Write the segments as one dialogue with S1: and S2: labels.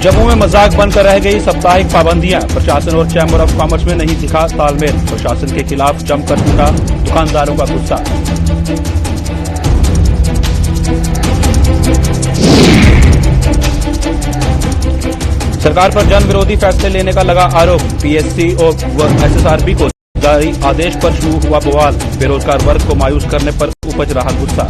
S1: जम्मू में मजाक बनकर रह गई साप्ताहिक पाबंदियां। प्रशासन और चैम्बर ऑफ कॉमर्स में नहीं दिखा तालमेल। प्रशासन के खिलाफ जमकर टूटा दुकानदारों का गुस्सा। सरकार पर जन विरोधी फैसले लेने का लगा आरोप। पीएससी और एसएसआरबी को जारी आदेश पर शुरू हुआ बवाल। बेरोजगार वर्ग को मायूस करने पर उपज रहा गुस्सा।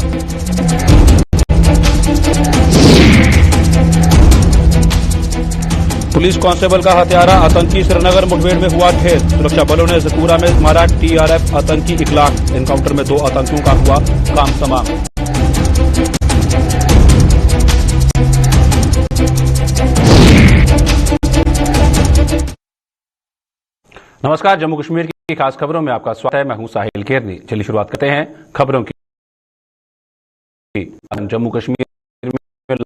S1: पुलिस कांस्टेबल का हत्यारा आतंकी श्रीनगर मुठभेड़ में हुआ ढेर। सुरक्षा बलों ने जकूरा में मारा टीआरएफ आतंकी इखलाक। एनकाउंटर में 2 आतंकियों का हुआ काम तमाम। नमस्कार, जम्मू कश्मीर की खास खबरों में आपका स्वागत है। मैं हूं साहिल केरनी। चलिए शुरुआत करते हैं खबरों की। जम्मू कश्मीर में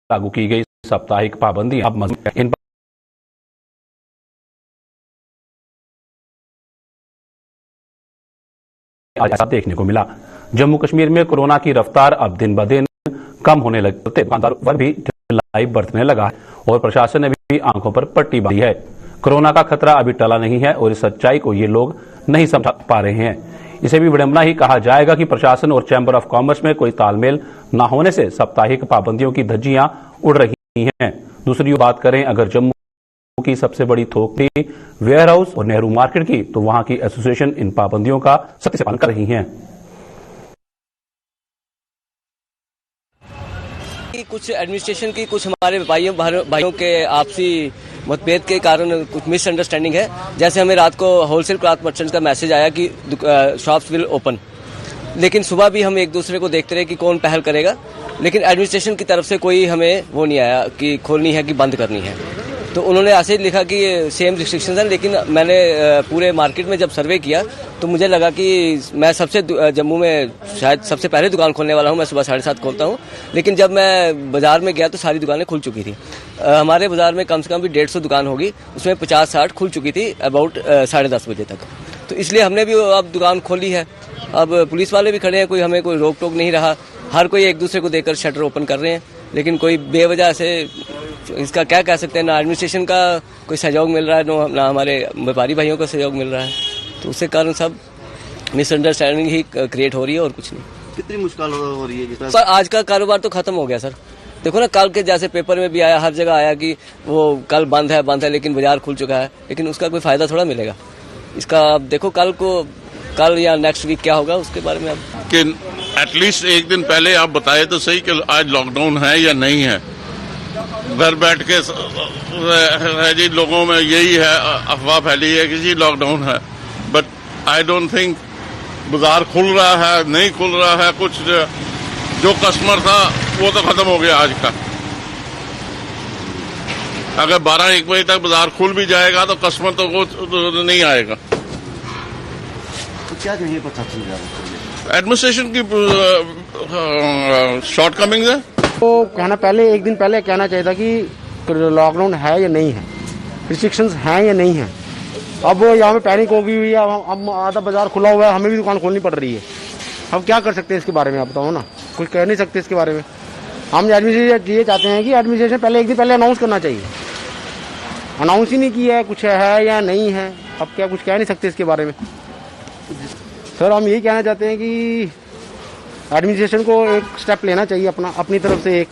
S1: लागू की गई साप्ताहिक पाबंदी अब इन आज देखने को मिला। जम्मू कश्मीर में कोरोना की रफ्तार अब दिन ब दिन कम होने लगी। दुकानदारों पर भी ढिलाई बरतने लगा है और प्रशासन ने भी आंखों पर पट्टी बांधी है। कोरोना का खतरा अभी टला नहीं है और इस सच्चाई को ये लोग नहीं समझ पा रहे हैं। इसे भी विडंबना ही कहा जाएगा कि प्रशासन और चैम्बर ऑफ कॉमर्स में कोई तालमेल न होने से साप्ताहिक पाबंदियों की धज्जियां उड़ रही हैं। दूसरी बात करें अगर जम्मू की सबसे बड़ी थोक थी वेयर हाउस और नेहरू मार्केट की, तो वहां की एसोसिएशन इन पाबंदियों का सख्ती से पालन कर रही है।
S2: कुछ एडमिनिस्ट्रेशन की कुछ हमारे भाइयों के आपसी मतभेद के कारण कुछ मिसअंडरस्टैंडिंग है। जैसे हमें रात को होलसेल क्लॉथ मर्चेंट्स का मैसेज आया कि शॉप्स विल ओपन, लेकिन सुबह भी हम एक दूसरे को देखते रहे कि कौन पहल करेगा, लेकिन एडमिनिस्ट्रेशन की तरफ से कोई हमें वो नहीं आया कि खोलनी है कि बंद करनी है। तो उन्होंने ऐसे ही लिखा कि सेम रिस्ट्रिक्शंस हैं, लेकिन मैंने पूरे मार्केट में जब सर्वे किया तो मुझे लगा कि मैं जम्मू में शायद सबसे पहले दुकान खोलने वाला हूं। मैं सुबह 7:30 खोलता हूं, लेकिन जब मैं बाजार में गया तो सारी दुकानें खुल चुकी थी। हमारे बाजार में कम से कम भी 150 दुकान होगी, उसमें 50-60 खुल चुकी थी अबाउट 10:30 बजे तक। तो इसलिए हमने भी अब दुकान खोली है। अब पुलिस वाले भी खड़े हैं, कोई हमें कोई रोक टोक नहीं रहा। हर कोई एक दूसरे को देखकर शटर ओपन कर रहे हैं, लेकिन कोई बेवजह से इसका क्या कह सकते हैं, ना एडमिनिस्ट्रेशन का कोई सहयोग मिल रहा है, ना हमारे व्यापारी भाइयों का सहयोग मिल रहा है। तो उसके कारण सब मिसअंडरस्टैंडिंग ही क्रिएट हो रही है और कुछ नहीं।
S3: कितनी मुश्किल हो रही है
S2: सर? आज का कारोबार तो खत्म हो गया सर। देखो ना, कल के जैसे पेपर में भी आया, हर जगह आया कि वो कल बंद है, लेकिन बाजार खुल चुका है, लेकिन उसका कोई फायदा थोड़ा मिलेगा इसका। अब देखो कल या नेक्स्ट वीक क्या होगा उसके बारे में। अब
S4: कि एटलीस्ट एक दिन पहले आप बताए तो सही कि आज लॉकडाउन है या नहीं है। घर बैठ के जी लोगों में यही है, अफवाह फैली है कि जी लॉकडाउन है, बट आई डोंट थिंक बाजार खुल रहा है, नहीं खुल रहा है। कुछ जो कस्टमर था वो तो खत्म हो गया आज का। अगर 12-1 बजे तक बाजार खुल भी जाएगा तो कस्टमर तो वो नहीं आएगा।
S3: तो क्या चाहिए प्रशासन से?
S4: एडमिनिस्ट्रेशन की शॉर्टकमिंग्स है।
S5: तो कहना पहले एक दिन पहले कहना चाहिए था कि लॉकडाउन है या नहीं है, रिस्ट्रिक्शंस हैं या नहीं है। अब यहाँ पे पैनिक हो गई हुई है। अब आधा बाजार खुला हुआ है, हमें भी दुकान खोलनी पड़ रही है। अब क्या कर सकते हैं इसके बारे में, आप बताओ ना। कुछ कह नहीं सकते इसके बारे में। हम एडमिनिस्ट्रेशन ये चाहते हैं कि एडमिनिस्ट्रेशन पहले एक दिन पहले अनाउंस करना चाहिए। अनाउंस ही नहीं किया है, कुछ है या नहीं है। अब क्या कुछ कह नहीं सकते इसके बारे में। सर हम यही कहना चाहते हैं कि एडमिनिस्ट्रेशन को एक स्टेप लेना चाहिए, अपनी तरफ से एक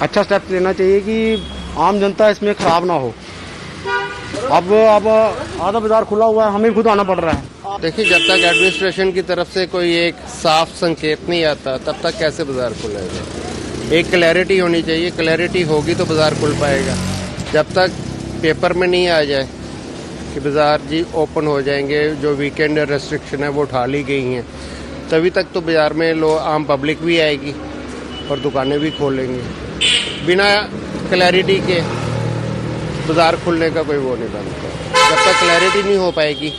S5: अच्छा स्टेप लेना चाहिए कि आम जनता इसमें खराब ना हो। अब आधा बाजार खुला हुआ है, हमें खुद आना पड़ रहा है।
S6: देखिए, जब तक एडमिनिस्ट्रेशन की तरफ से कोई एक साफ संकेत नहीं आता तब तक कैसे बाजार खुलेगा। एक क्लैरिटी होनी चाहिए, क्लैरिटी होगी तो बाजार खुल पाएगा। जब तक पेपर में नहीं आ जाए कि बाजार जी ओपन हो जाएंगे, जो वीकेंड रेस्ट्रिक्शन है वो उठा ली गई हैं, तभी तक तो बाजार में आम पब्लिक भी आएगी और दुकानें भी खोलेंगे। बिना क्लैरिटी के बाजार खुलने का कोई वो नहीं बनता। जब तक क्लैरिटी नहीं हो पाएगी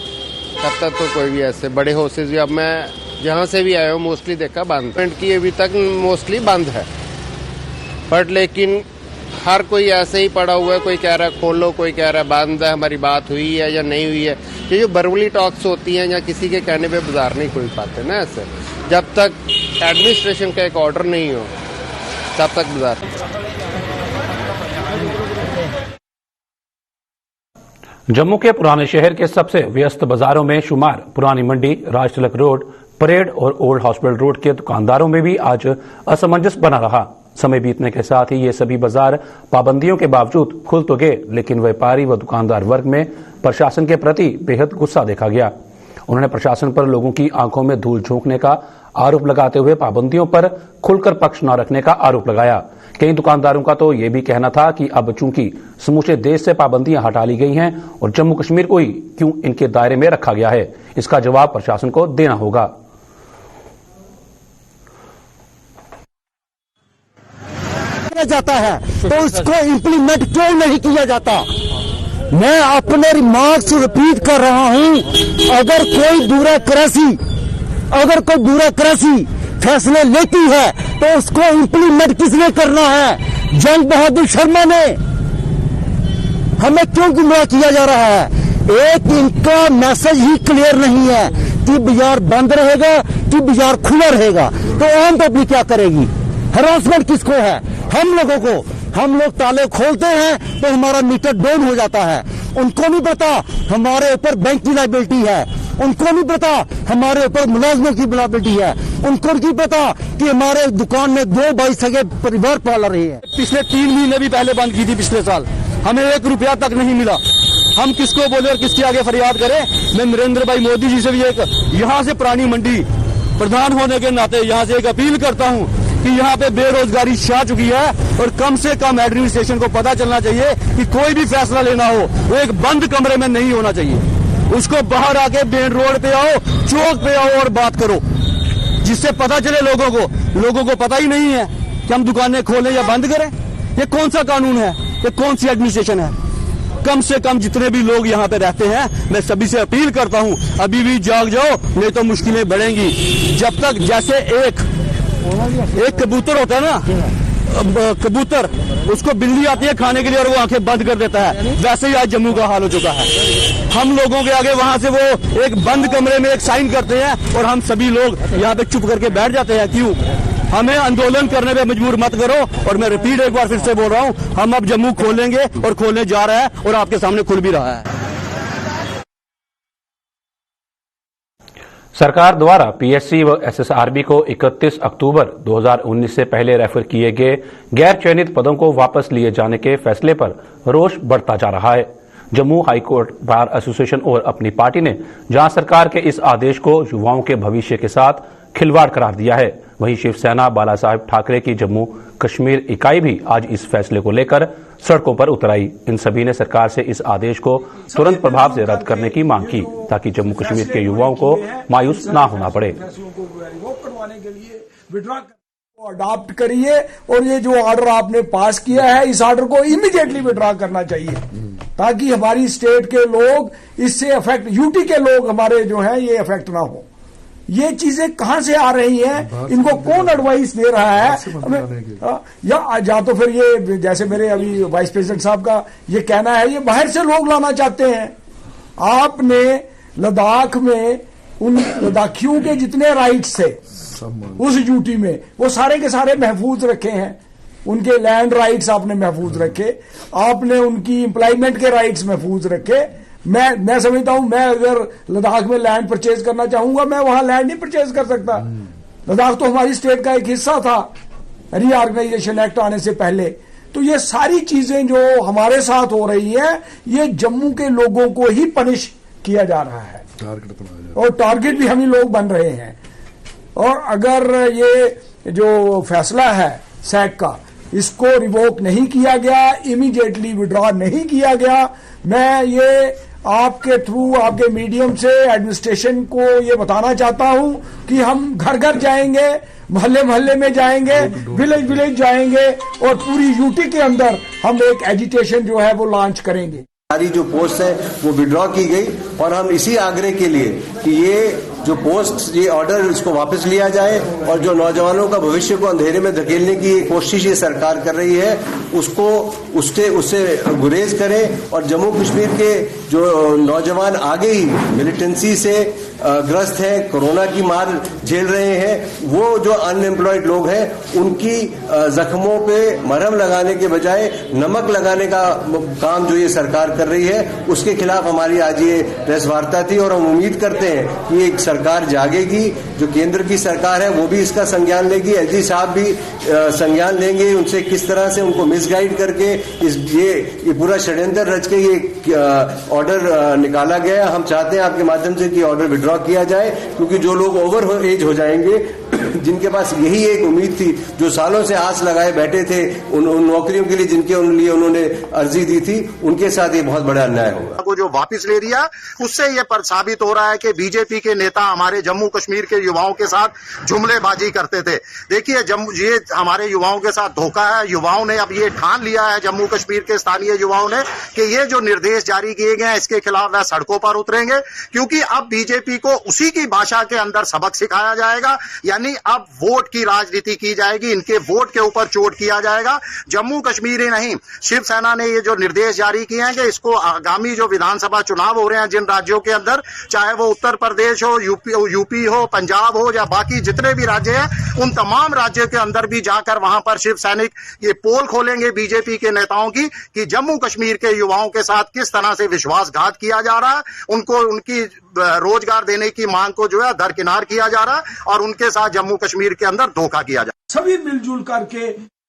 S6: तब तक तो कोई भी ऐसे बड़े हाउसेज भी, अब मैं जहाँ से भी आया हूँ मोस्टली देखा बंद की अभी तक मोस्टली बंद है। बट लेकिन हर कोई ऐसे ही पड़ा हुआ है, कोई कह रहा है खोलो, कोई कह रहा है बंद है, हमारी बात हुई है या नहीं हुई है। ये जो वर्बली टॉक्स होती हैं या किसी के कहने पे बाजार नहीं खुल पाते ना ऐसे। जब तक एडमिनिस्ट्रेशन का एक ऑर्डर नहीं हो तब तक बाजार
S1: जम्मू के पुराने शहर के सबसे व्यस्त बाजारों में शुमार पुरानी मंडी, राजतिलक रोड, परेड और ओल्ड हॉस्पिटल रोड के दुकानदारों में भी आज असमंजस बना रहा। समय बीतने के साथ ही ये सभी बाजार पाबंदियों के बावजूद खुल तो गए, लेकिन व्यापारी व दुकानदार वर्ग में प्रशासन के प्रति बेहद गुस्सा देखा गया। उन्होंने प्रशासन पर लोगों की आंखों में धूल झोंकने का आरोप लगाते हुए पाबंदियों पर खुलकर पक्ष न रखने का आरोप लगाया। कई दुकानदारों का तो ये भी कहना था कि अब चूंकि समूचे देश से पाबंदियां हटा ली गई हैं और जम्मू कश्मीर को ही क्यों इनके दायरे में रखा गया है, इसका जवाब प्रशासन को देना होगा।
S7: जाता है तो उसको इम्प्लीमेंट क्यों नहीं किया जाता? मैं अपने रिमार्क्स रिपीट कर रहा हूं। अगर कोई ब्यूरोक्रेसी फैसले लेती है तो उसको इम्प्लीमेंट किसने करना है? जंग बहादुर शर्मा ने। हमें क्यों गुमराह किया जा रहा है? एक इनका मैसेज ही क्लियर नहीं है कि बाजार बंद रहेगा कि बाजार खुला रहेगा। तो आम पब्लिक क्या करेगी? हरासमेंट किसको है? हम लोगों को। हम लोग ताले खोलते हैं तो हमारा मीटर डाउन हो जाता है। उनको नहीं पता हमारे ऊपर बैंक की लायबिलिटी है, उनको नहीं पता हमारे ऊपर मुलाजमों की लायबिलिटी है, उनको नहीं पता कि हमारे दुकान में 2 भाई सगे परिवार पाल रहे हैं। पिछले 3 महीने भी पहले बंद की थी, पिछले साल हमें 1 रुपया तक नहीं मिला। हम किसको बोले और किसके आगे फरियाद करें? मैं नरेंद्र भाई मोदी जी से भी एक यहाँ से पुरानी मंडी प्रधान होने के नाते यहाँ से एक अपील करता हूँ कि यहाँ पे बेरोजगारी छा चुकी है और कम से कम एडमिनिस्ट्रेशन को पता चलना चाहिए कि कोई भी फैसला लेना हो वो एक बंद कमरे में नहीं होना चाहिए। उसको बाहर आके मेन रोड पे आओ, चौक पे आओ और बात करो, जिससे पता चले लोगों को पता ही नहीं है कि हम दुकानें खोलें या बंद करें। ये कौन सा कानून है? ये कौन सी एडमिनिस्ट्रेशन है? कम से कम जितने भी लोग यहाँ पे रहते हैं, मैं सभी से अपील करता हूँ अभी भी जाग जाओ, नहीं तो मुश्किलें बढ़ेंगी। जब तक जैसे एक कबूतर होता है ना, कबूतर, उसको बिल्ली आती है खाने के लिए और वो आंखें बंद कर देता है, वैसे ही आज जम्मू का हाल हो चुका है। हम लोगों के आगे वहां से वो एक बंद कमरे में एक साइन करते हैं और हम सभी लोग यहाँ पे चुप करके बैठ जाते हैं। क्यों? हमें आंदोलन करने पे मजबूर मत करो। और मैं रिपीट एक बार फिर से बोल रहा हूँ, हम अब जम्मू खोलेंगे और खोलने जा रहा है और आपके सामने खुल भी रहा है।
S1: सरकार द्वारा पीएससी व एसएसआरबी को 31 अक्टूबर 2019 से पहले रेफर किए गए गैर चयनित पदों को वापस लिए जाने के फैसले पर रोष बढ़ता जा रहा है। जम्मू हाईकोर्ट बार एसोसिएशन और अपनी पार्टी ने जहां सरकार के इस आदेश को युवाओं के भविष्य के साथ खिलवाड़ करार दिया है, वहीं शिवसेना बाला साहेब ठाकरे की जम्मू कश्मीर इकाई भी आज इस फैसले को लेकर सड़कों पर उतर आई। इन सभी ने सरकार से इस आदेश को तुरंत प्रभाव से रद्द करने की मांग की ताकि जम्मू कश्मीर के युवाओं को मायूस ना होना पड़े।
S8: अडॉप्ट करिए और ये जो ऑर्डर आपने पास किया है, इस ऑर्डर को इमीडिएटली विड्रॉ करना चाहिए ताकि हमारी स्टेट के लोग इससे अफेक्ट, यूटी के लोग हमारे जो हैं ये अफेक्ट ना हो। ये चीजें कहां से आ रही हैं? इनको कौन एडवाइस दे रहा है? या तो फिर ये जैसे मेरे अभी वाइस प्रेसिडेंट साहब का ये कहना है, ये बाहर से लोग लाना चाहते हैं। आपने लद्दाख में उन लद्दाखियों के जितने राइट्स थे उस यूटी में, वो सारे के सारे महफूज रखे हैं। उनके लैंड राइट्स आपने महफूज रखे, आपने उनकी एम्प्लॉयमेंट के राइट्स महफूज रखे। मैं समझता हूं, मैं अगर लद्दाख में लैंड परचेज करना चाहूंगा, मैं वहां लैंड नहीं परचेज कर सकता। लद्दाख तो हमारी स्टेट का एक हिस्सा था रीऑर्गेनाइजेशन एक्ट आने से पहले। तो ये सारी चीजें जो हमारे साथ हो रही है, ये जम्मू के लोगों को ही पनिश किया जा रहा है और टारगेट भी हम ही लोग बन रहे हैं। और अगर ये जो फैसला है सैक का, इसको रिवोक नहीं किया गया, इमीडिएटली विड्रॉ नहीं किया गया, मैं ये आपके थ्रू, आपके मीडियम से एडमिनिस्ट्रेशन को ये बताना चाहता हूं कि हम घर घर जाएंगे, मोहल्ले मोहल्ले में जाएंगे, विलेज विलेज जाएंगे और पूरी यूटी के अंदर हम एक एजिटेशन जो है वो लॉन्च करेंगे।
S3: सारी जो पोस्ट है वो विड्रॉ की गई और हम इसी आग्रह के लिए कि ये
S9: जो पोस्ट ये ऑर्डर इसको वापस लिया जाए और जो नौजवानों का भविष्य को अंधेरे में धकेलने की कोशिश ये सरकार कर रही है उसको उससे गुरेज करें और जम्मू कश्मीर के जो नौजवान आगे ही मिलिटेंसी से ग्रस्त हैं, कोरोना की मार झेल रहे हैं, वो जो अनएम्प्लॉयड लोग हैं उनकी जख्मों पे मरहम लगाने के बजाय नमक लगाने का काम जो ये सरकार कर रही है उसके खिलाफ हमारी आज ये प्रेस वार्ता थी। और हम उम्मीद करते हैं कि एक सरकार जागेगी, जो केंद्र की सरकार है वो भी इसका संज्ञान लेगी, एलजी साहब भी संज्ञान लेंगे उनसे किस तरह से उनको मिसगाइड करके ये पूरा षड्यंत्र रच के ये ऑर्डर निकाला गया। हम चाहते हैं आपके माध्यम से कि ऑर्डर विड्रॉ किया जाए, क्योंकि जो लोग ओवर एज हो जाएंगे, जिनके पास यही एक उम्मीद थी, जो सालों से आस लगाए बैठे थे उन नौकरियों के लिए जिनके लिए उन्होंने अर्जी दी थी, उनके साथ ये बहुत बड़ा अन्याय होगा।
S10: को जो वापस ले लिया उससे ये पर साबित हो रहा है कि बीजेपी के नेता हमारे जम्मू कश्मीर के युवाओं के साथ जुमलेबाजी करते थे। देखिए ये हमारे युवाओं के साथ धोखा है। युवाओं ने अब ये ठान लिया है, जम्मू कश्मीर के स्थानीय युवाओं ने, कि ये जो निर्देश जारी किए गए हैं इसके खिलाफ वह सड़कों पर उतरेंगे, क्योंकि अब बीजेपी को उसी की भाषा के अंदर सबक सिखाया जाएगा। यानी अब वोट की राजनीति की जाएगी, इनके वोट के ऊपर चोट किया जाएगा। जम्मू कश्मीर ही नहीं, शिवसेना ने ये जो निर्देश जारी किए हैं कि इसको आगामी जो विधानसभा चुनाव हो रहे हैं जिन राज्यों के अंदर, चाहे वो उत्तर प्रदेश हो, यूपी हो, पंजाब हो या बाकी जितने भी राज्य हैं, उन तमाम राज्यों के अंदर भी जाकर वहां पर शिव सैनिक ये पोल खोलेंगे बीजेपी के नेताओं की कि जम्मू कश्मीर के युवाओं के साथ किस तरह से विश्वासघात किया जा रहा है, उनको उनकी रोजगार देने की मांग को जो है दरकिनार किया जा रहा है और उनके साथ जम्मू कश्मीर के अंदर धोखा किया जा रहा है।
S8: सभी मिलजुल करके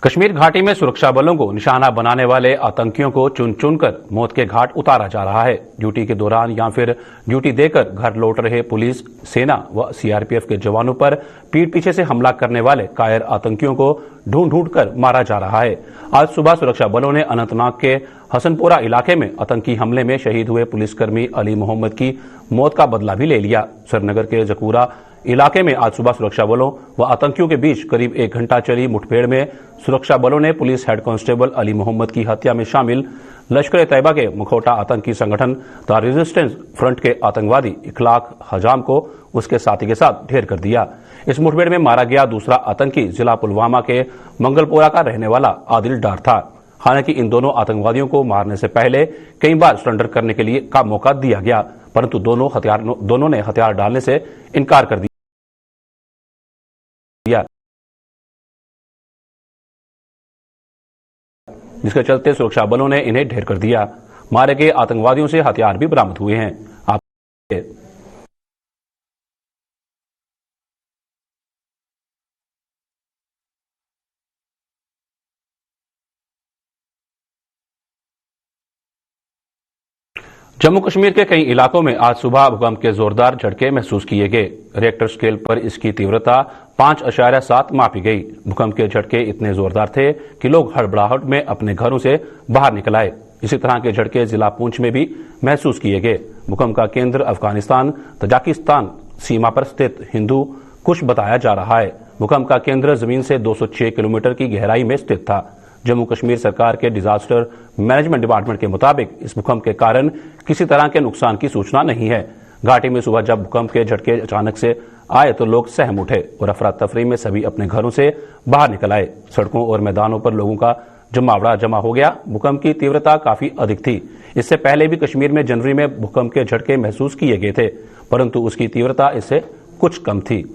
S1: कश्मीर घाटी में सुरक्षा बलों को निशाना बनाने वाले आतंकियों को चुन चुनकर मौत के घाट उतारा जा रहा है। ड्यूटी के दौरान या फिर ड्यूटी देकर घर लौट रहे पुलिस, सेना व सीआरपीएफ के जवानों पर पीठ पीछे से हमला करने वाले कायर आतंकियों को ढूंढ ढूंढ कर मारा जा रहा है। आज सुबह सुरक्षा बलों ने अनंतनाग के हसनपुरा इलाके में आतंकी हमले में शहीद हुए पुलिसकर्मी अली मोहम्मद की मौत का बदला भी ले लिया। श्रीनगर के जकूरा इलाके में आज सुबह सुरक्षा बलों व आतंकियों के बीच करीब 1 घंटा चली मुठभेड़ में सुरक्षा बलों ने police head constable Ali Mohammad की हत्या में शामिल लश्कर तैयबा के मुखौटा आतंकी संगठन द रेजिस्टेंस फ्रंट के आतंकवादी इखलाक हजाम को उसके साथी के साथ ढेर कर दिया। इस मुठभेड़ में मारा गया दूसरा आतंकी जिला पुलवामा के मंगलपोरा का रहने वाला आदिल डार था। हालांकि इन दोनों आतंकवादियों को मारने से पहले कई बार सरेंडर करने के लिए का मौका दिया गया, परंतु दोनों ने हथियार डालने से इनकार कर दिया, जिसके चलते सुरक्षा बलों ने इन्हें ढेर कर दिया। मारे गए आतंकवादियों से हथियार भी बरामद हुए हैं। जम्मू कश्मीर के कई इलाकों में आज सुबह भूकंप के जोरदार झटके महसूस किए गए। रिएक्टर स्केल पर इसकी तीव्रता 5.7 मापी गई। भूकंप के झटके इतने जोरदार थे कि लोग हड़बड़ाहट में अपने घरों से बाहर निकल आए। इसी तरह के झटके जिला पुंछ में भी महसूस किए गए। भूकंप का केंद्र अफगानिस्तान तजाकिस्तान सीमा पर स्थित हिंदू कुश बताया जा रहा है। भूकंप का केंद्र जमीन से 206 किलोमीटर की गहराई में स्थित था। जम्मू कश्मीर सरकार के डिजास्टर मैनेजमेंट डिपार्टमेंट के मुताबिक इस भूकंप के कारण किसी तरह के नुकसान की सूचना नहीं है। घाटी में सुबह जब भूकंप के झटके अचानक से आए तो लोग सहम उठे और अफरा तफरी में सभी अपने घरों से बाहर निकल आए। सड़कों और मैदानों पर लोगों का जमावड़ा जमा हो गया। भूकंप की तीव्रता काफी अधिक थी। इससे पहले भी कश्मीर में जनवरी में भूकंप के झटके महसूस किए गए थे, परंतु उसकी तीव्रता इससे कुछ कम थी।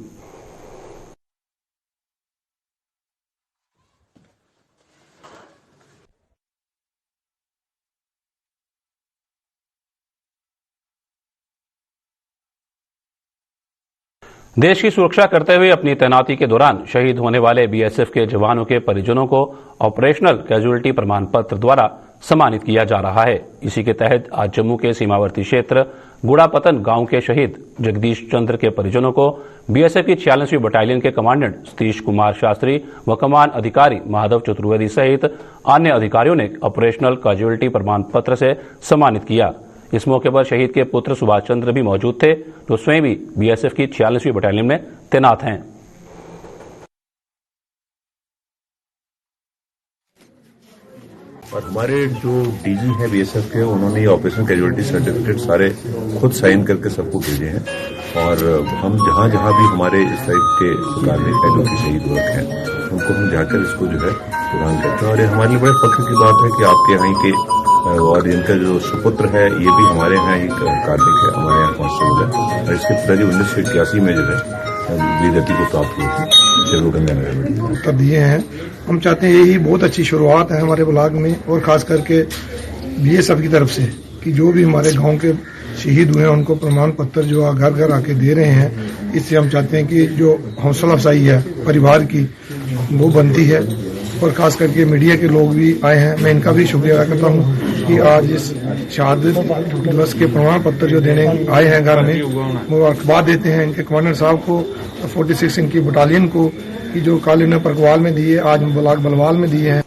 S1: देश की सुरक्षा करते हुए अपनी तैनाती के दौरान शहीद होने वाले बीएसएफ के जवानों के परिजनों को ऑपरेशनल कैजुअलिटी प्रमाण पत्र द्वारा सम्मानित किया जा रहा है। इसी के तहत आज जम्मू के सीमावर्ती क्षेत्र गुड़ापतन गांव के शहीद जगदीश चंद्र के परिजनों को बीएसएफ की 46वीं बटालियन के कमांडेंट सतीश कुमार शास्त्री व कमान अधिकारी महादेव चतुर्वेदी सहित अन्य अधिकारियों ने ऑपरेशनल कैजुअलिटी प्रमाण पत्र से सम्मानित किया। इस मौके पर शहीद के पुत्र सुभाष चंद्र भी मौजूद थे, जो स्वयं भी बीएसएफ की 46वीं बटालियन में तैनात हैं।
S11: और हमारे जो डीजी हैं बीएसएफ के, उन्होंने ये ऑपरेशन कैजुअलिटी सर्टिफिकेट सारे खुद साइन करके सबको भेजे हैं। और हम जहां जहां भी हमारे इस टाइप के कार्मिक हैं जो कि शहीद हुए हैं, उनको हम जाकर इसको जो है प्रदान करते हैं। और ये हमारे लिए बड़े फख्र की बात है कि आपके यहाँ के और इनका जो सुपुत्र है ये भी हमारे यहाँ ही कार्मिक है, हमारे यहाँ कांस्टेबल है। और इसके पिताजी 1981 में जो है वीरगति को प्राप्त हुई थी गंगानगर में।
S12: उत्तर दिए हैं। हम चाहते हैं यही बहुत अच्छी शुरुआत है हमारे ब्लॉक में, और खास करके बीएसएफ की तरफ से कि जो भी हमारे गांव के शहीद हुए हैं उनको प्रमाण पत्र जो घर घर आके दे रहे हैं। इससे हम चाहते हैं कि जो हौसला अफजाई है परिवार की वो बनती है। और खास करके मीडिया के लोग भी आए हैं, मैं इनका भी शुक्रिया अदा करता हूँ कि आज इस शहादत दिवस के प्रमाण पत्र जो देने आए हैं घर में, वो अखबार देते हैं इनके कमांडर साहब को, 46 इनकी बटालियन को, कि जो कल इन्हें परकवाल में दिए, आज ब्लॉक बलवाल में दिए हैं।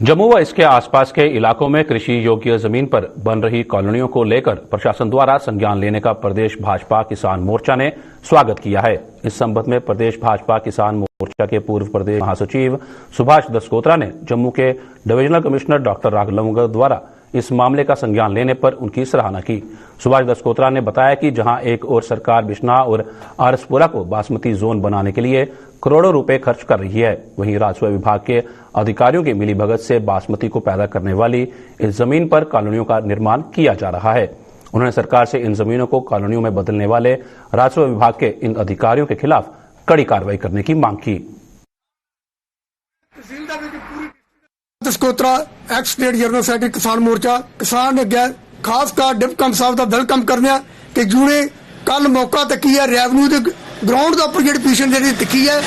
S1: जम्मू व इसके आसपास के इलाकों में कृषि योग्य जमीन पर बन रही कॉलोनियों को लेकर प्रशासन द्वारा संज्ञान लेने का प्रदेश भाजपा किसान मोर्चा ने स्वागत किया है। इस संबंध में प्रदेश भाजपा किसान मोर्चा के पूर्व प्रदेश महासचिव सुभाष दसकोत्रा ने जम्मू के डिविजनल कमिश्नर डॉक्टर राघव लंगर द्वारा इस मामले का संज्ञान लेने पर उनकी सराहना की। सुभाष दसकोत्रा ने बताया कि जहां एक ओर सरकार बिश्नाह और आरसपुरा को बासमती जोन बनाने के लिए करोड़ों रुपए खर्च कर रही है, वहीं राजस्व विभाग के अधिकारियों की मिलीभगत से बासमती को पैदा करने वाली इस जमीन पर कॉलोनियों का निर्माण किया जा रहा है। उन्होंने सरकार से इन जमीनों को कॉलोनियों में बदलने वाले राजस्व विभाग के इन अधिकारियों के खिलाफ कड़ी कार्रवाई करने की मांग की।
S8: दसकोत्रा एक्स स्टेट जनरल सेक्रेटरी किसान मोर्चा किसान अगे खास कर डिप्टी साहब का वेलकम करने कि जुड़े कल मौका तकी है रेवन्यू के ग्राउंड के उपर जी पिछन जी तकी है।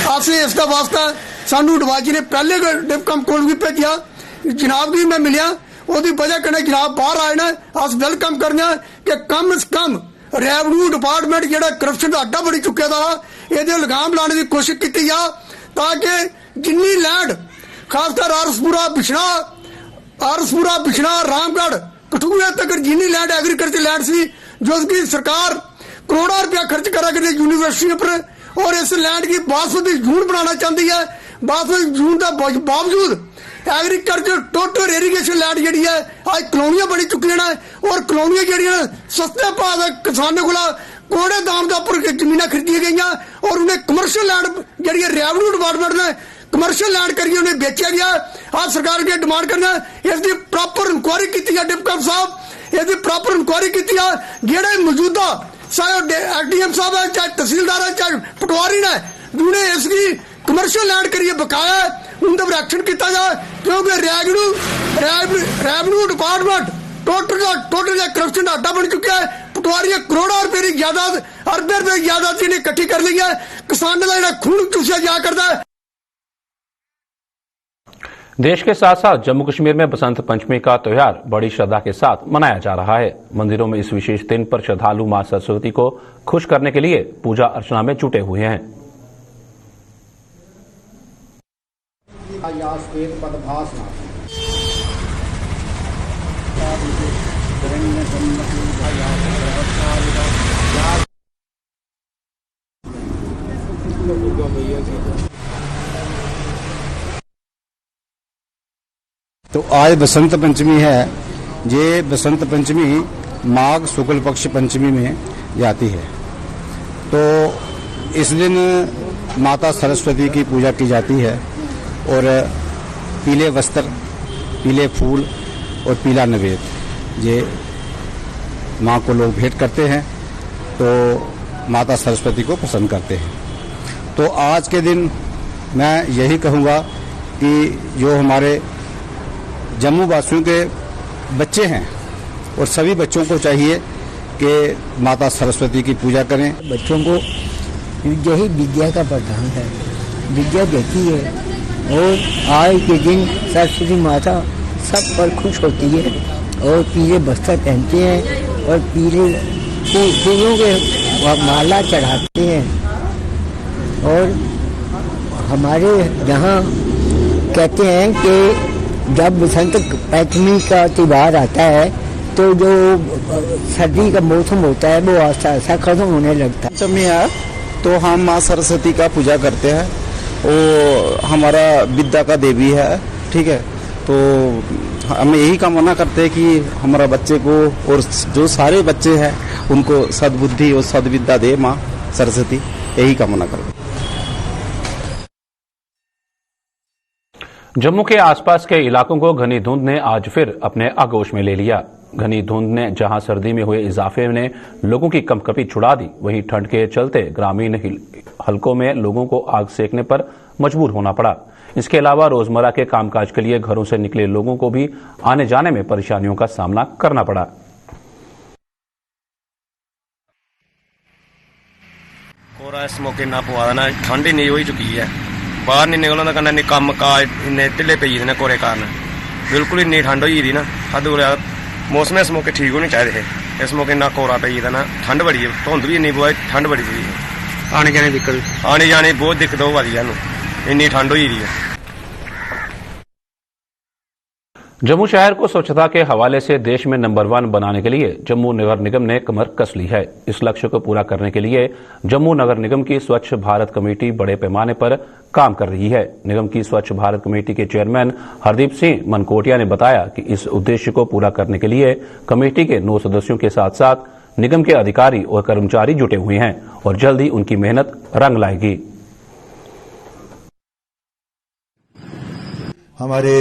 S8: असें इसका वास्ता सानू डवाजी ने पहले डिप्टी को भी भेजा, जनाब भी मैं मिलिया, ਉਹਦੀ वजह कन्नै जनाब बाहर आए ने। अस वेलकम करने कि कम से कम रेवन्यू डिपार्टमेंट जो करप्शन का अड्डा बनी चुके दा ये लगाम लाने की कोशिश की जा, ताकि जिन्नी लैंड खासकर आरसपुरा बिछना रामगढ़ कठुआ तक जिन्नी लैंड एग्रीकल्चर लैंड सी जो की सरकार करोड़ों रुपया खर्च करा करती यूनिवर्सिटी पर, और इस लैंड की बासमती जून बनाना चाहती है। बासमती जून का बावजूद एग्रीकल्चर टोटल इरीगेशन लैंड जी है आज कलोनियां बनी चुकी हैं, और कलोनियां जी सस्ते भाव किसानों को कोड़े दाम के उपर जमीन खरीदी गई, और उन्हें कमर्शियल लैंड जी रेवन्यू डिपार्टमेंट ने कमर्शियल लैंड करिए उन्हें बेचा गया। आज सरकार की डिमांड करना इसकी प्रॉपर इंक्वायरी की है, डिप्टी साहब इसकी प्रॉपर इंक्वायरी की है। जेड़े मौजूदा चाहे एसडीएम साहब है, चाहे तहसीलदार है, चाहे पटवारी ने जिन्हें इसकी कमर्शियल लैंड करिए बकाया उनके पर एक्शन किया जाए, क्योंकि रेवन्यू डिपार्टमेंट टोटल करप्शन का अड्डा बन चुका है। पटवारी करोड़ों रुपए की जायदाद अरबे रुपए की जायदाद इन्हें इकट्ठी कर ली है। किसानों का जो खून चूसिया जा करता है।
S1: देश के साथ साथ जम्मू कश्मीर में बसंत पंचमी का त्योहार बड़ी श्रद्धा के साथ मनाया जा रहा है। मंदिरों में इस विशेष दिन पर श्रद्धालु मां सरस्वती को खुश करने के लिए पूजा अर्चना में जुटे हुए हैं।
S13: तो आज बसंत पंचमी है। ये बसंत पंचमी माघ शुक्ल पक्ष पंचमी में जाती है। तो इस दिन माता सरस्वती की पूजा की जाती है, और पीले वस्त्र, पीले फूल और पीला नैवेद्य ये माँ को लोग भेंट करते हैं, तो माता सरस्वती को प्रसन्न करते हैं। तो आज के दिन मैं यही कहूँगा कि जो हमारे जम्मू वासियों के बच्चे हैं और सभी बच्चों को चाहिए कि माता सरस्वती की पूजा करें।
S7: बच्चों को यही विद्या का प्रधान है, विद्या देती है, और आज के दिन सरस्वती माता सब पर खुश होती है और पीले वस्त्र पहनते हैं और पीले फूलों के माला चढ़ाते हैं। और हमारे यहाँ कहते हैं कि जब बसंत पंचमी का त्योहार आता है तो जो सर्दी का मौसम होता है वो आस्ता आस्ता खत्म होने लगता है।
S14: पंचमी है तो हम माँ सरस्वती का पूजा करते हैं,
S13: वो हमारा विद्या का देवी है, ठीक है। तो हम यही कामना करते हैं कि हमारा बच्चे को और जो सारे बच्चे हैं उनको सद्बुद्धि और सद्विद्या दे माँ सरस्वती, यही कामना करते।
S1: जम्मू के आसपास के इलाकों को घनी धुंध ने आज फिर अपने आगोश में ले लिया। घनी धुंध ने जहां सर्दी में हुए इजाफे ने लोगों की कंपकपी छुड़ा दी, वहीं ठंड के चलते ग्रामीण हलकों में लोगों को आग सेकने पर मजबूर होना पड़ा। इसके अलावा रोजमर्रा के कामकाज के लिए घरों से निकले लोगों को भी आने जाने में परेशानियों का सामना करना पड़ा।
S14: कोरा इस मौके ना पवा ना ठंड ही नहीं हो चुकी है, बाहर नहीं निकलना करना नहीं, कम काज इन्ने ढिले पई ने कोरे कारण बिल्कुल इन्नी ठंड होई दी ना हद हो रहा। मौसम इस मौके ठीक होने चाहिए, इस मौके ना कोरा पई दा ना ठंड बड़ी है, धुंध भी इन्नी बहुत ठंड बड़ी सी, आने जाने बहुत दिक्कत हो रही है, इन्नी ठंड होई दी है।
S1: जम्मू शहर को स्वच्छता के हवाले से देश में नंबर 1 बनाने के लिए जम्मू नगर निगम ने कमर कस ली है। इस लक्ष्य को पूरा करने के लिए जम्मू नगर निगम की स्वच्छ भारत कमेटी बड़े पैमाने पर काम कर रही है। निगम की स्वच्छ भारत कमेटी के चेयरमैन हरदीप सिंह मनकोटिया ने बताया कि इस उद्देश्य को पूरा करने के लिए कमेटी के 9 सदस्यों के साथ साथ निगम के अधिकारी और कर्मचारी जुटे हुए हैं और जल्द ही उनकी मेहनत रंग लाएगी।
S15: हमारे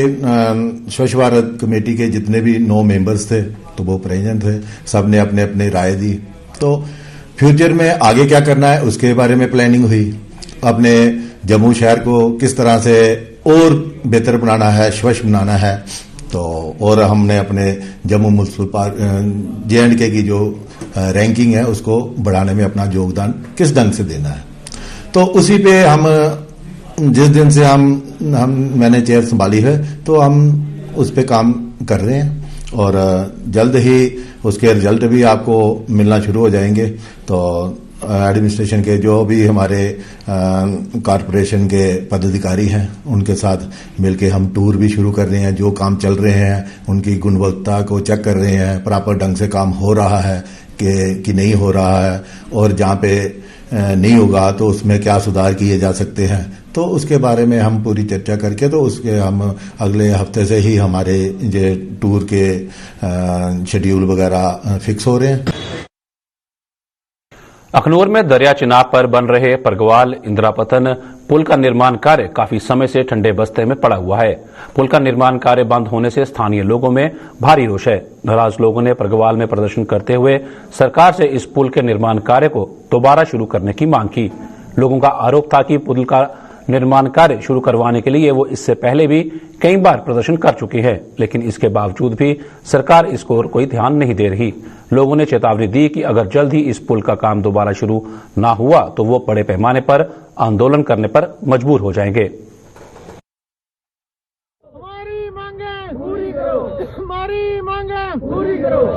S15: स्वच्छ भारत कमेटी के जितने भी 9 मेंबर्स थे तो वो प्रेजेंट थे, सब ने अपने अपने राय दी। तो फ्यूचर में आगे क्या करना है उसके बारे में प्लानिंग हुई। अपने जम्मू शहर को किस तरह से और बेहतर बनाना है, स्वच्छ बनाना है, तो और हमने अपने जम्मू म्युनिसिपल JNK की जो रैंकिंग है उसको बढ़ाने में अपना योगदान किस ढंग से देना है। तो उसी पे हम जिस दिन से मैंने चेयर संभाली है तो हम उस पे काम कर रहे हैं और जल्द ही उसके रिजल्ट भी आपको मिलना शुरू हो जाएंगे। तो एडमिनिस्ट्रेशन के जो भी हमारे कॉरपोरेशन के पदाधिकारी हैं उनके साथ मिलके हम टूर भी शुरू कर रहे हैं, जो काम चल रहे हैं उनकी गुणवत्ता को चेक कर रहे हैं, प्रॉपर ढंग से काम हो रहा है कि नहीं हो रहा है, और जहां पे नहीं होगा तो उसमें क्या सुधार किए जा सकते हैं। तो उसके बारे में हम पूरी चर्चा करके तो उसके हम अगले हफ्ते से ही हमारे जो टूर के शेड्यूल वगैरह फिक्स हो रहे हैं।
S1: अखनूर में दरिया चिनाब पर बन रहे परगवाल इंदिरापतन पुल का निर्माण कार्य काफी समय से ठंडे बस्ते में पड़ा हुआ है। पुल का निर्माण कार्य बंद होने से स्थानीय लोगों में भारी रोष है। नाराज लोगों ने परगवाल में प्रदर्शन करते हुए सरकार से इस पुल के निर्माण कार्य को दोबारा शुरू करने की मांग की। लोगों का आरोप था कि पुल का निर्माण कार्य शुरू करवाने के लिए वो इससे पहले भी कई बार प्रदर्शन कर चुके हैं, लेकिन इसके बावजूद भी सरकार इसको और कोई ध्यान नहीं दे रही। लोगों ने चेतावनी दी कि अगर जल्द ही इस पुल का काम दोबारा शुरू ना हुआ तो वो बड़े पैमाने पर आंदोलन करने पर मजबूर हो जाएंगे।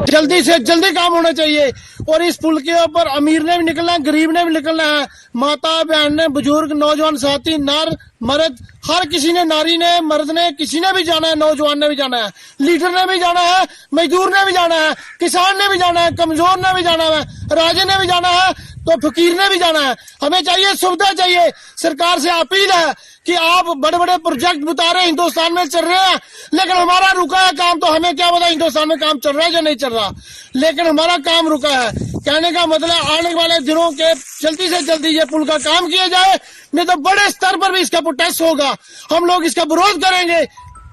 S16: जल्दी से जल्दी काम होना चाहिए और इस पुल के ऊपर अमीर ने भी निकलना है, गरीब ने भी निकलना है, माता बहन ने, बुजुर्ग, नौजवान साथी, नर मर्द, हर किसी ने, नारी ने, मर्द ने, किसी ने भी जाना है, नौजवान ने भी जाना है, लीडर ने भी जाना है, मजदूर ने भी जाना है, किसान ने भी जाना है, कमजोर ने भी जाना है, राजे ने भी जाना है, तो फकीर ने भी जाना है। हमें चाहिए सुविधा चाहिए। सरकार से अपील है कि आप बड़े बड़े प्रोजेक्ट बता रहे हैं हिंदुस्तान में चल रहे हैं, लेकिन हमारा रुका है काम, तो हमें क्या पता हिंदुस्तान में काम चल रहा है या नहीं चल रहा, लेकिन हमारा काम रुका है। कहने का मतलब आने वाले दिनों के जल्दी से जल्दी ये पुल का काम किया जाए, नहीं तो बड़े स्तर पर भी इसका प्रोटेस्ट होगा, हम लोग इसका विरोध करेंगे।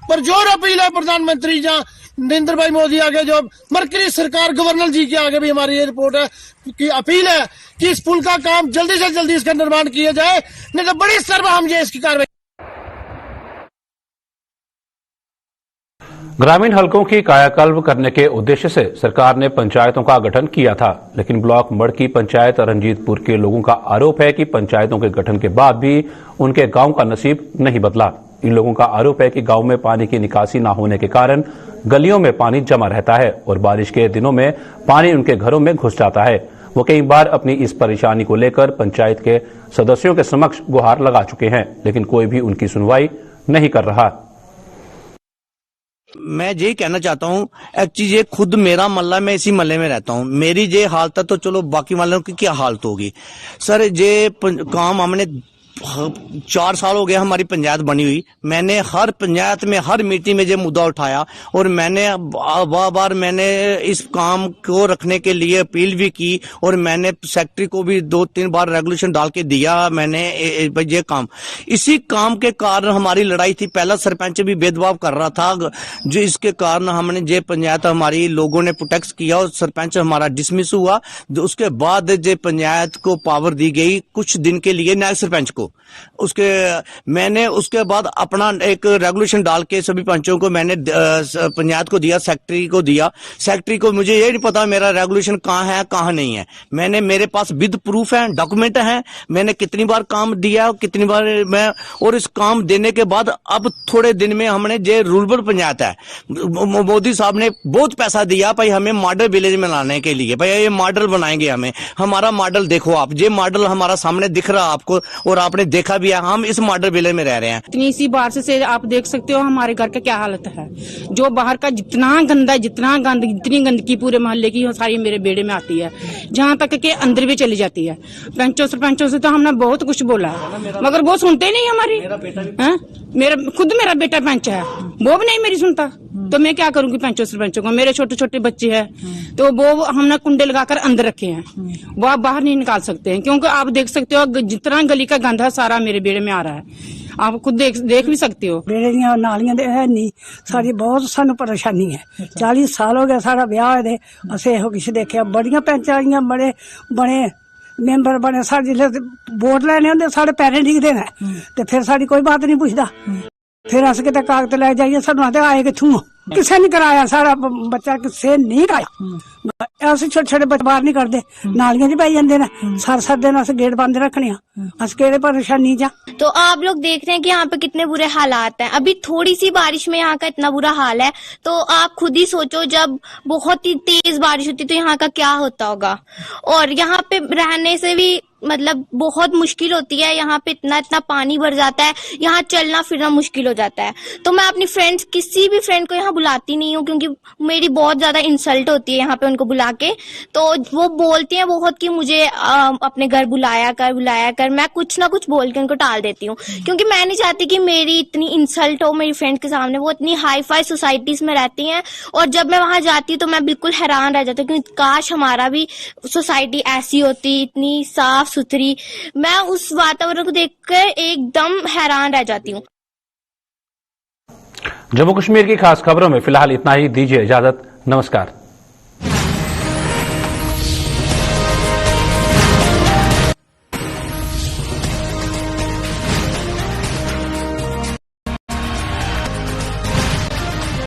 S16: पर जोर अपील है प्रधानमंत्री जहाँ नरेंद्र भाई मोदी आगे, जो मरकजी सरकार गवर्नर जी के आगे भी हमारी ये रिपोर्ट है कि अपील है कि इस पुल का काम जल्दी से जल्दी इसका निर्माण किया जाए, नहीं तो बड़ी स्तर पर हम ये इसकी कार्रवाई।
S1: ग्रामीण हलकों की कायाकल्प करने के उद्देश्य से सरकार ने पंचायतों का गठन किया था, लेकिन ब्लॉक मड़की पंचायत रंजीतपुर के लोगों का आरोप है कि पंचायतों के गठन के बाद भी उनके गांव का नसीब नहीं बदला। इन लोगों का आरोप है कि गांव में पानी की निकासी न होने के कारण गलियों में पानी जमा रहता है और बारिश के दिनों में पानी उनके घरों में घुस जाता है। वो कई बार अपनी इस परेशानी को लेकर पंचायत के सदस्यों के समक्ष गुहार लगा चुके हैं, लेकिन कोई भी उनकी सुनवाई नहीं कर रहा।
S7: मैं यही कहना चाहता हूँ, एक्चुअली ये खुद मेरा मल्ला, मैं इसी मल्ले में रहता हूँ, मेरी ये हालत है तो चलो बाकी वालों की क्या हालत होगी। सर ये काम हमने 4 साल हो गए हमारी पंचायत बनी हुई, मैंने हर पंचायत में हर मीटिंग में ये मुद्दा उठाया और मैंने बार मैंने इस काम को रखने के लिए अपील भी की और मैंने सेक्रेटरी को भी 2-3 बार रेगुलेशन डाल के दिया मैंने ये काम। इसी काम के कारण हमारी लड़ाई थी। पहला सरपंच भी भेदभाव कर रहा था, जो इसके कारण हमने ये पंचायत हमारी लोगों ने प्रोटेक्ट किया और सरपंच हमारा डिसमिस हुआ। उसके बाद ये पंचायत को पावर दी गई कुछ दिन के लिए नायब सरपंच को। मैंने उसके बाद अपना एक रेगुलेशन डाल के सभी पंचों को मैंने पंचायत को दिया, सेक्रेटरी को दिया। सेक्रेटरी को मुझे ये नहीं पता मेरा रेगुलेशन कहाँ है कहाँ नहीं है। मैंने मेरे पास विद प्रूफ है, डॉक्यूमेंट है, मैंने कितनी बार काम दिया कितनी बार मैं। और इस काम देने के बाद अब थोड़े दिन में हमने जो रूरल पंचायत है, मोदी साहब ने बहुत पैसा दिया भाई हमें मॉडल विलेज में लाने के लिए। भाई ये मॉडल बनाएंगे हमें, हमारा मॉडल देखो आप, ये मॉडल हमारा सामने दिख रहा आपको और आपने देखा भी है, हम इस मॉडल विलेज में रह रहे हैं।
S17: इतनी सी बारिश से आप देख सकते हो हमारे घर का क्या हालत है। जो बाहर का जितना गंदा जितना जितनी गंदगी पूरे मोहल्ले की सारी मेरे बेड़े में आती है, जहाँ तक के अंदर भी चली जाती है। पंचों सरपंचों से तो हमने बहुत कुछ बोला मगर वो सुनते नहीं हमारी। मेरा बेटा पंच है, वो भी नहीं मेरी सुनता, तो मैं क्या करूंगी पंचों सरपंचों को। मेरे छोटे छोटे बच्चे हैं तो वो हमने कुंडे लगाकर अंदर रखे हैं, वो आप बाहर नहीं निकाल सकते हैं क्योंकि आप देख सकते हो जितना गली का गंदा सारा मेरे बेड़े में आ रहा है। आप खुद देख भी सकते हो।
S18: बेड़े दियां नालियां दे है नहीं, सारी बहुत सानू परेशानी है। 40 साल हो गए सारा ब्याह होए दे, असें ਇਹੋ कुछ देखिया। बड़ियां पंचायतियां बड़े मैंबर बने, सारे जिले वोट लैने होंदे साढ़े पैरे डिगदे ने ते फिर साडी कोई बात नहीं पुछदा। फिर अस किते कागज लै जाइए सानू आंदे आए कित्थों, किसे नहीं कराया, सारा बच्चा किसे नहीं कराया। अस छोटे छोटे बच्चे बाहर नहीं करते, नालियां च पाई जांदे ने, सारे दिन अस गेट बंद रखने, अस केड़े परेशानी च।
S19: तो आप लोग देख रहे हैं कि यहाँ पे कितने बुरे हालात हैं। अभी थोड़ी सी बारिश में यहाँ का इतना बुरा हाल है, तो आप खुद ही सोचो जब बहुत ही तेज बारिश होती तो यहाँ का क्या होता होगा। और यहाँ पे रहने से भी मतलब बहुत मुश्किल होती है, यहाँ पे इतना पानी भर जाता है, यहाँ चलना फिरना मुश्किल हो जाता है। तो मैं अपनी फ्रेंड्स किसी भी फ्रेंड को यहाँ बुलाती नहीं हूँ क्योंकि मेरी बहुत ज्यादा इंसल्ट होती है यहाँ पे उनको बुला के। तो वो बोलती हैं बहुत कि मुझे अपने घर बुलाया कर। मैं कुछ ना कुछ बोल के उनको टाल देती हूँ क्योंकि मैं नहीं चाहती कि मेरी इतनी इंसल्ट हो मेरी फ्रेंड के सामने। वो इतनी हाई फाई सोसाइटीज में रहती हैं और जब मैं वहां जाती हूँ तो मैं बिल्कुल हैरान रह जाती हूँ कि काश हमारा भी सोसाइटी ऐसी होती, इतनी साफ सुथरी। मैं उस वातावरण को देखकर एकदम हैरान रह जाती हूँ।
S1: जम्मू कश्मीर की खास खबरों में फिलहाल इतना ही। दीजिए इजाजत, नमस्कार।